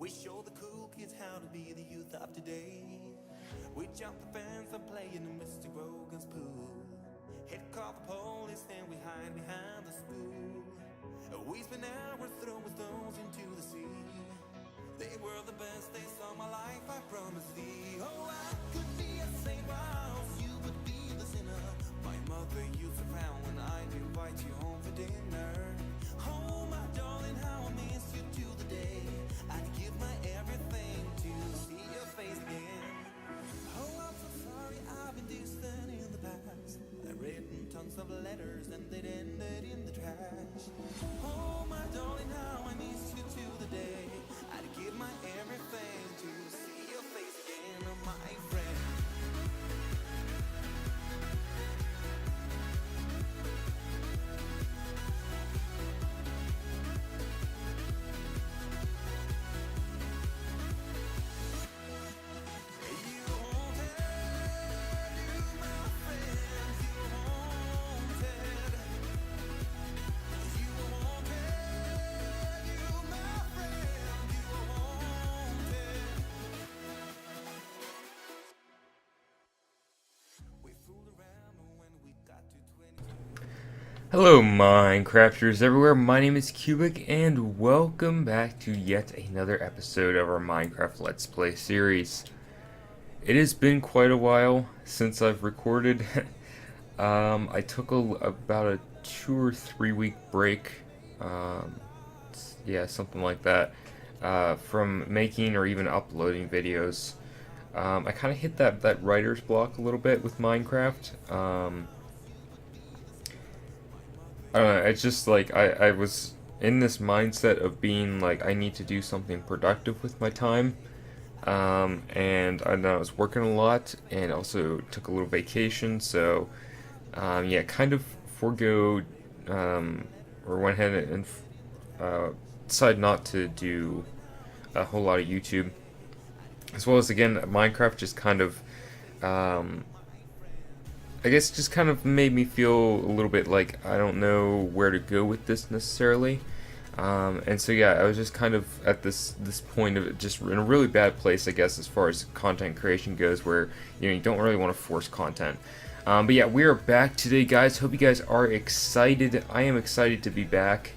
We show the cool kids how to be the youth of today. We jump the fence and play in Mr. Rogan's pool. Hit call the police, then we hide behind the spool. We spend hours throwing stones into the sea. They were the best days of my life, I promise thee. Oh, I could be a saint while you would be the sinner. My mother used to frown when I'd invite you home for dinner. Oh, my darling, how I miss you to the day. I'd give my everything to see your face again. Oh, I'm so sorry I've been distant in the past. I've written tons of letters and they'd ended in the trash. Oh, my darling, how I miss you to the day. I'd give my everything to see your face again, oh, my friend. Hello Minecrafters everywhere, my name is Cubic and welcome back to yet another episode of our Minecraft Let's Play series. It has been quite a while since I've recorded. I took about a 2 or 3 week break, yeah, something like that, from making or even uploading videos. I kind of hit that writer's block a little bit with Minecraft. I don't know, it's just like I was in this mindset of being like I need to do something productive with my time, and I know I was working a lot and also took a little vacation, so yeah, kind of forego or went ahead and decided not to do a whole lot of YouTube, as well as again Minecraft just kind of I guess just kind of made me feel a little bit like I don't know where to go with this necessarily. And so yeah, I was just kind of at this point of just in a really bad place, I guess, as far as content creation goes, where you don't really want to force content. But yeah, we are back today, guys. Hope you guys are excited. I am excited to be back.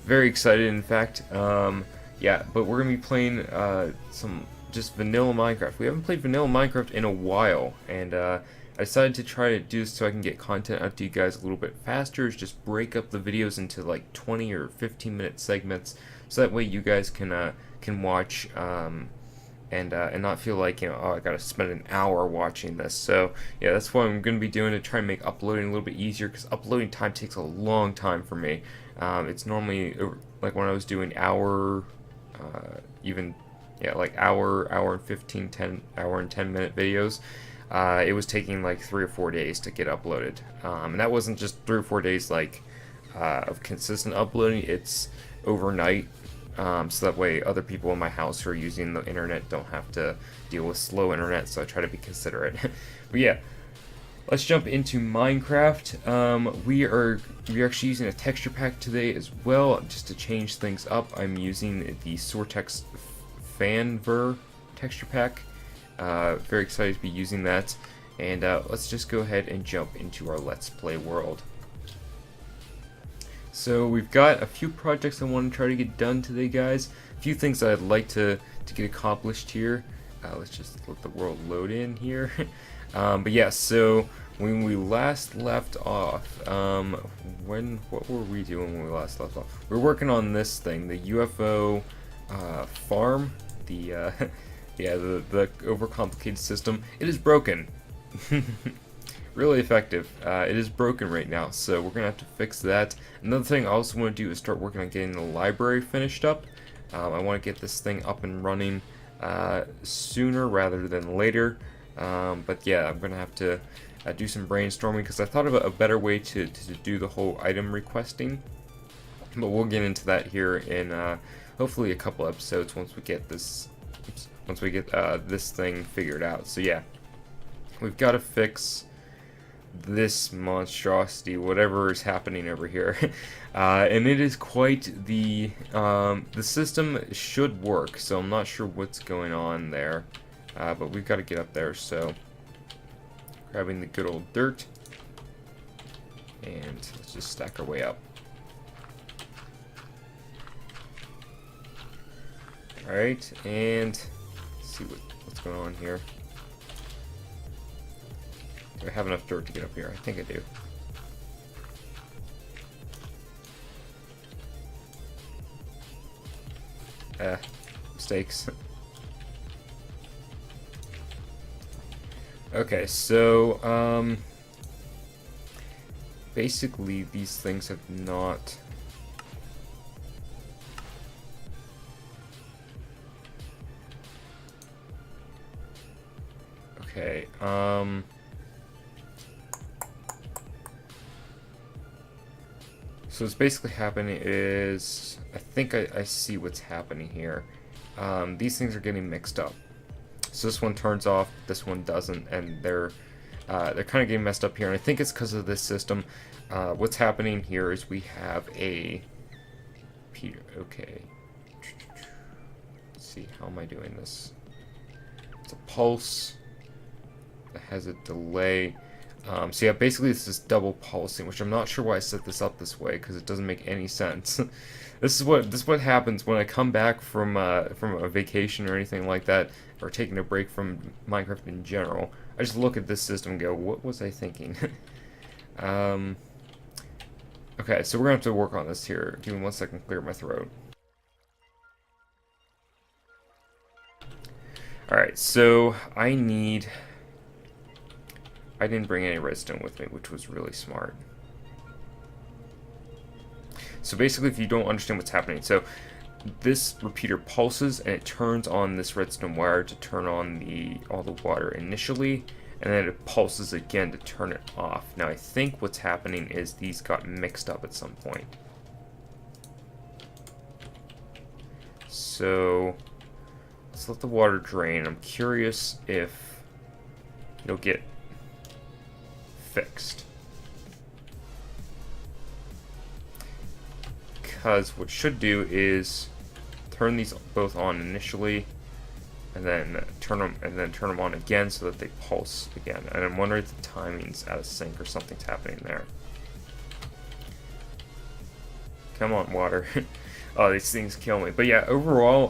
Very excited, in fact. Yeah, but we're gonna be playing some just vanilla Minecraft. We haven't played vanilla Minecraft in a while, and I decided to try to do this so I can get content out to you guys a little bit faster. Is just break up the videos into like 20 or 15-minute segments, so that way you guys can watch and not feel like oh, I gotta spend an hour watching this. So yeah, that's what I'm gonna be doing to try and make uploading a little bit easier, because uploading time takes a long time for me. It's normally like when I was doing hour, even yeah, like hour and 15, 10 hour and 10-minute videos. It was taking like 3 or 4 days to get uploaded, and that wasn't just 3 or 4 days like of consistent uploading. It's overnight, so that way other people in my house who are using the internet don't have to deal with slow internet. So I try to be considerate. But yeah, let's jump into Minecraft. We're actually using a texture pack today as well, just to change things up. I'm using the Sortex Fanver texture pack. Very excited to be using that, and let's just go ahead and jump into our Let's Play world. So we've got a few projects I want to try to get done today, guys. A few things I'd like to get accomplished here. Let's just let the world load in here. But yeah, so when we last left off, what were we doing when we last left off? We were working on this thing, the UFO farm, the yeah, the overcomplicated system. It is broken. Really effective. It is broken right now, so we're gonna have to fix that. Another thing I also want to do is start working on getting the library finished up. I want to get this thing up and running sooner rather than later. But yeah, I'm gonna have to do some brainstorming, because I thought of a better way to do the whole item requesting. But we'll get into that here in hopefully a couple episodes once we get this. Once we get this thing figured out. So yeah, we've got to fix this monstrosity, whatever is happening over here. And it is quite the system should work, so I'm not sure what's going on there. But we've got to get up there, so grabbing the good old dirt, and let's just stack our way up. Alright, and let's see what's going on here. Do I have enough dirt to get up here? I think I do. Mistakes. Okay, so, basically these things have not... Okay, so what's basically happening is, I think I see what's happening here. These things are getting mixed up. So this one turns off, this one doesn't, and they're kind of getting messed up here. And I think it's because of this system. What's happening here is we have a Peter. Okay. Let's see, how am I doing this? It's a pulse that has a delay. So yeah, basically this is double pulsing, which I'm not sure why I set this up this way, because it doesn't make any sense. This is what happens when I come back from a vacation or anything like that, or taking a break from Minecraft in general. I just look at this system and go, what was I thinking? Okay, so we're gonna have to work on this here. Give me 1 second, clear my throat. Alright, so I didn't bring any redstone with me, which was really smart. So basically, if you don't understand what's happening, so this repeater pulses and it turns on this redstone wire to turn on all the water initially, and then it pulses again to turn it off. Now I think what's happening is these got mixed up at some point. So let's let the water drain. I'm curious if it'll get fixed. Because what should do is turn these both on initially, and then turn them on again so that they pulse again. And I'm wondering if the timing's out of sync or something's happening there. Come on, water. Oh, these things kill me. But yeah, overall,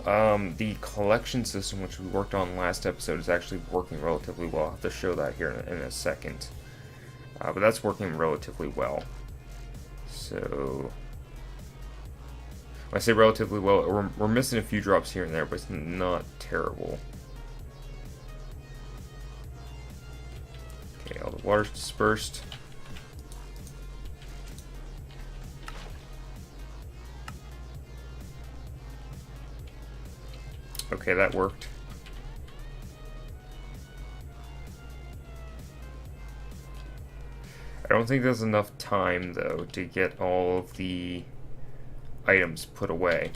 the collection system, which we worked on last episode, is actually working relatively well. I'll have to show that here in a second. But that's working relatively well. So when I say relatively well, we're missing a few drops here and there, but it's not terrible. Okay, all the water's dispersed. Okay, that worked. I don't think there's enough time, though, to get all of the items put away.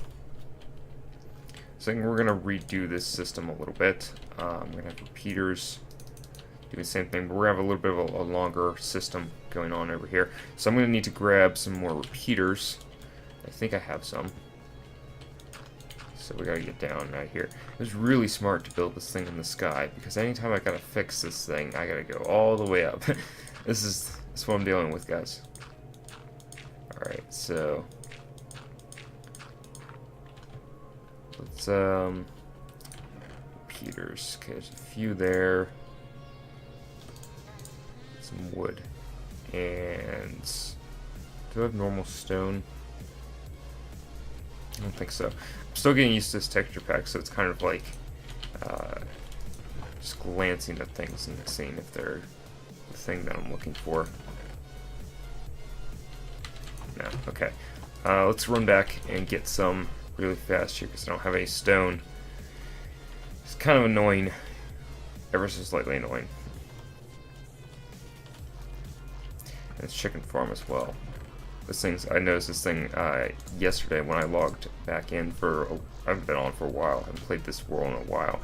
So I think we're going to redo this system a little bit. I'm going to have repeaters do the same thing, but we're going to have a little bit of a longer system going on over here. So I'm going to need to grab some more repeaters. I think I have some. So we got to get down right here. It was really smart to build this thing in the sky, because anytime I got to fix this thing, I got to go all the way up. That's what I'm dealing with, guys. Alright, so let's repeaters. Okay, there's a few there. Some wood. And do I have normal stone? I don't think so. I'm still getting used to this texture pack, so it's kind of like just glancing at things and seeing if they're the thing that I'm looking for. No, okay. Let's run back and get some really fast here, because I don't have any stone. It's kind of annoying. Ever so slightly annoying. And it's chicken farm as well. I noticed this thing yesterday when I logged back in I haven't been on for a while. I haven't played this world in a while.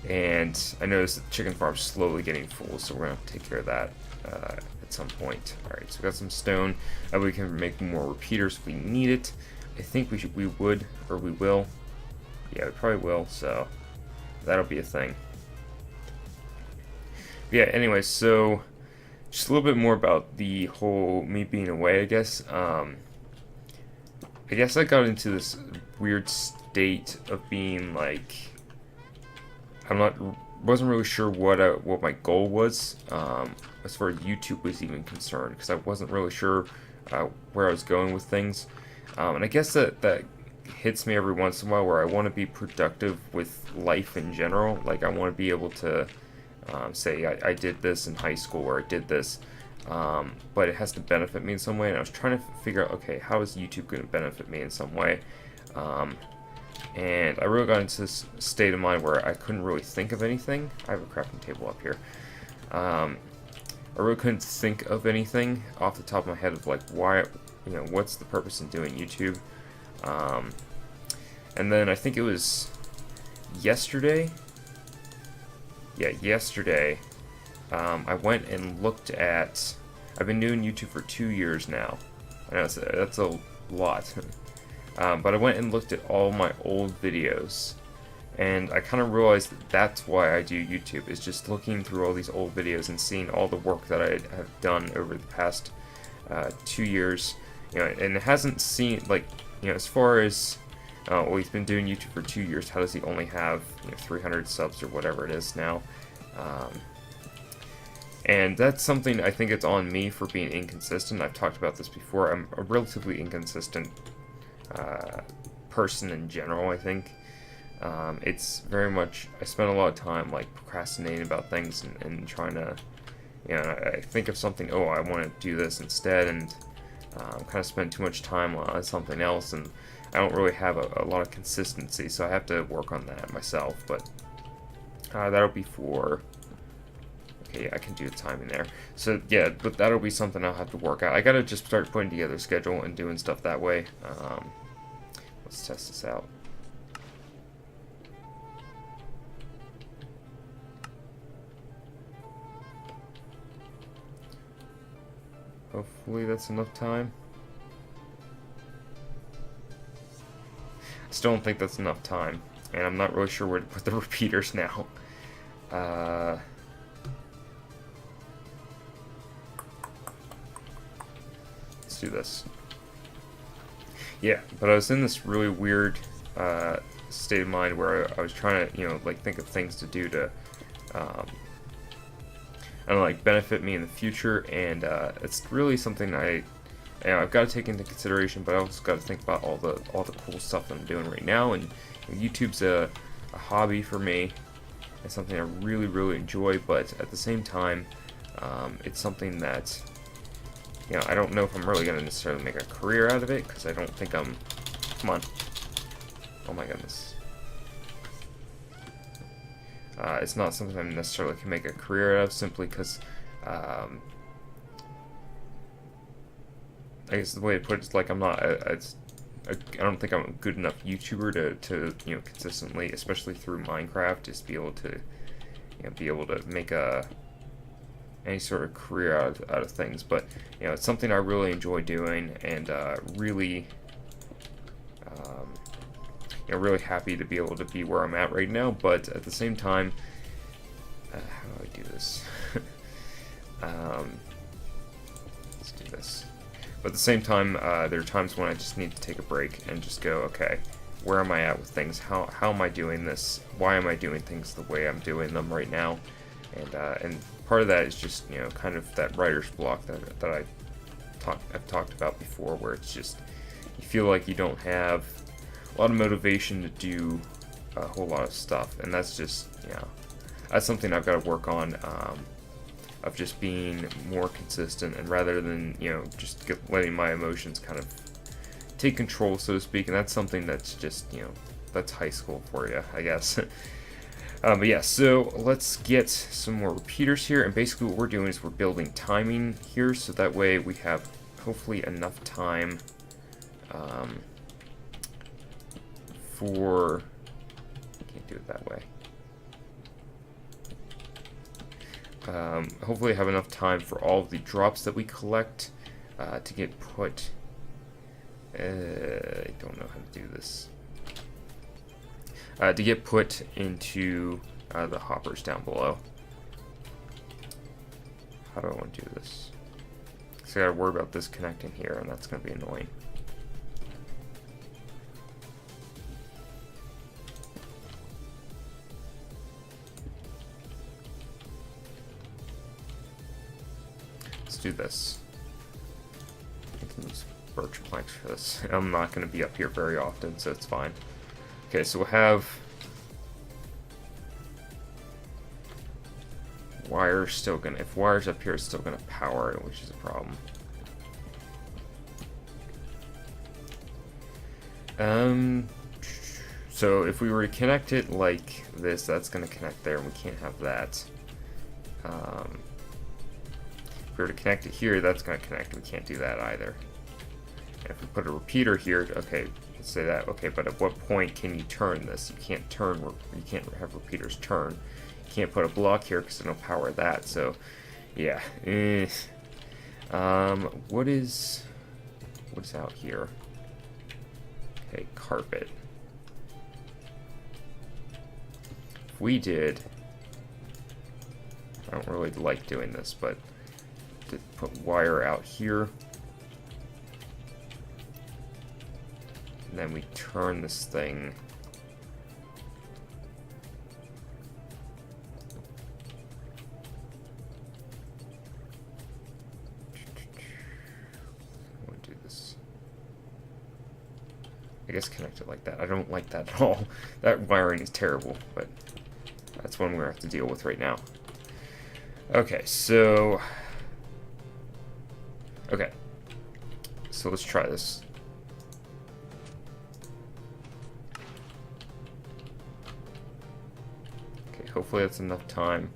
And I noticed the chicken farm's slowly getting full, so we're gonna have to take care of that at some point. Alright, so we got some stone. We can make more repeaters if we need it. I think we would, or we will. Yeah, we probably will, so that'll be a thing. Yeah, anyway, so just a little bit more about the whole me being away, I guess. I guess I got into this weird state of being like, wasn't really sure what my goal was as far as YouTube was even concerned, because I wasn't really sure where I was going with things, and I guess that hits me every once in a while, where I want to be productive with life in general. Like, I want to be able to say I did this in high school, or I did this, but it has to benefit me in some way. And I was trying to figure out, okay, how is YouTube going to benefit me in some way? And I really got into this state of mind where I couldn't really think of anything. I have a crafting table up here. I really couldn't think of anything off the top of my head of like why, what's the purpose in doing YouTube. And then I think it was yesterday. Yeah, yesterday. I went and looked at. I've been doing YouTube for 2 years now. I know that's a lot. But I went and looked at all my old videos, and I kind of realized that's why I do YouTube, is just looking through all these old videos and seeing all the work that I have done over the past 2 years. And it hasn't seemed like, as far as, well, he's been doing YouTube for 2 years, how does he only have 300 subs or whatever it is now? And that's something I think it's on me for being inconsistent. I've talked about this before. I'm a relatively inconsistent person in general, I think. It's very much, I spend a lot of time like procrastinating about things and trying to, I think of something, oh, I want to do this instead, and kind of spend too much time on something else, and I don't really have a lot of consistency, so I have to work on that myself. But that'll be for, okay, I can do the timing there. So yeah, but that'll be something I'll have to work out. I gotta just start putting together a schedule and doing stuff that way. Let's test this out. Hopefully that's enough time. I still don't think that's enough time, and I'm not really sure where to put the repeaters now. Let's do this. Yeah, but I was in this really weird state of mind where I was trying to, like, think of things to do to, like, benefit me in the future, and it's really something I've got to take into consideration, but I also got to think about all the cool stuff that I'm doing right now. And YouTube's a hobby for me. It's something I really, really enjoy, but at the same time, it's something that, I don't know if I'm really going to necessarily make a career out of it, because I don't think I'm... Come on. Oh my goodness. It's not something I necessarily can make a career out of, simply because, I guess the way to put it is, like, I'm not... I don't think I'm a good enough YouTuber to consistently, especially through Minecraft, just be able to, make any sort of career out of things. But it's something I really enjoy doing, and really really happy to be able to be where I'm at right now. But at the same time, how do I do this? Let's do this. But at the same time, there are times when I just need to take a break and just go, okay, where am I at with things? How am I doing this? Why am I doing things the way I'm doing them right now? And part of that is just, kind of that writer's block that I've talked about before, where it's just, you feel like you don't have a lot of motivation to do a whole lot of stuff, and that's just, that's something I've got to work on, of just being more consistent, and rather than, just letting my emotions kind of take control, so to speak. And that's something that's just, that's high school for you, I guess. But yeah, so let's get some more repeaters here, and basically what we're doing is we're building timing here, so that way we have hopefully enough time for, can't do it that way. hopefully have enough time for all of the drops that we collect to get put. I don't know how to do this. To get put into the hoppers down below. How do I want to do this? So I gotta worry about this connecting here, and that's gonna be annoying. Let's do this. I can use birch planks for this. I'm not gonna be up here very often, so it's fine. Okay, so we'll have wires still gonna, if wires up here is still gonna power it, which is a problem. So if we were to connect it like this, that's gonna connect there, and we can't have that. If we were to connect it here, that's gonna connect, and we can't do that either. And if we put a repeater here, okay, let's say that, okay, but at what point can you turn this? You can't turn, you can't have repeaters turn. Can't put a block here because it'll power that, so yeah. What is out here? Okay, carpet. If we did, I don't really like doing this, but to put wire out here, and then we turn this thing. I guess connect it like that. I don't like that at all. That wiring is terrible, but that's one we're going to have to deal with right now. Okay, so let's try this. Okay, hopefully that's enough time.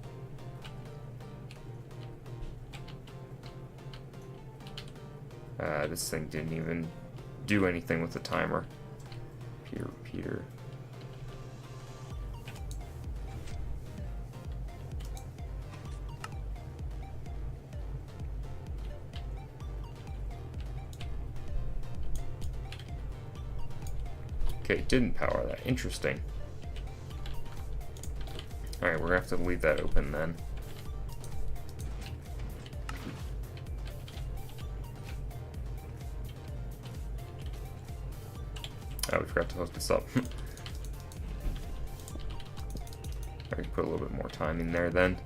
This thing didn't even do anything with the timer. Repeater. Okay, it didn't power that. Interesting. Alright, we're gonna have to leave that open then. Oh, we forgot to hook this up. I can put a little bit more time in there then.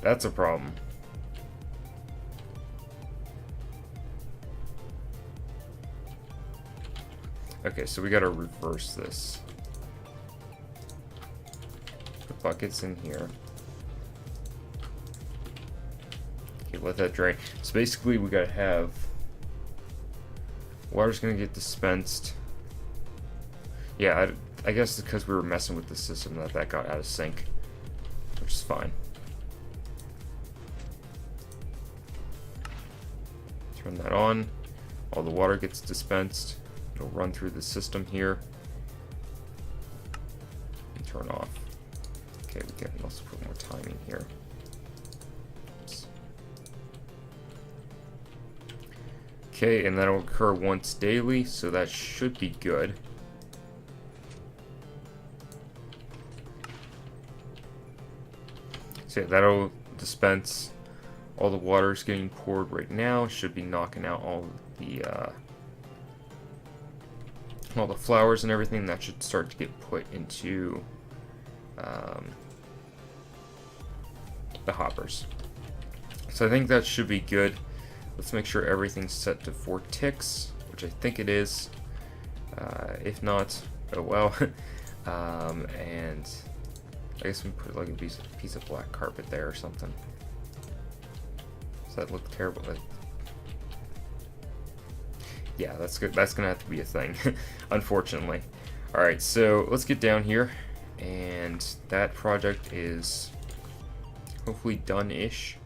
That's a problem. Okay, so we gotta reverse this. Put buckets in here. Okay, let that drain. So basically we gotta have water's gonna get dispensed. Yeah, I guess because we were messing with the system that got out of sync, which is fine. Turn that on. All the water gets dispensed. It'll run through the system here and turn off. Okay, we can also put more timing here. Oops. Okay, and that'll occur once daily, so that should be good. So yeah, that'll dispense all the water is getting poured right now. Should be knocking out all the flowers and everything. That should start to get put into the hoppers. So I think that should be good. Let's make sure everything's set to 4 ticks, which I think it is. If not, oh well. And I guess we put like a piece of black carpet there or something. Does that look terrible? Yeah, that's good. That's gonna have to be a thing, unfortunately. All right, so let's get down here, and that project is hopefully done-ish.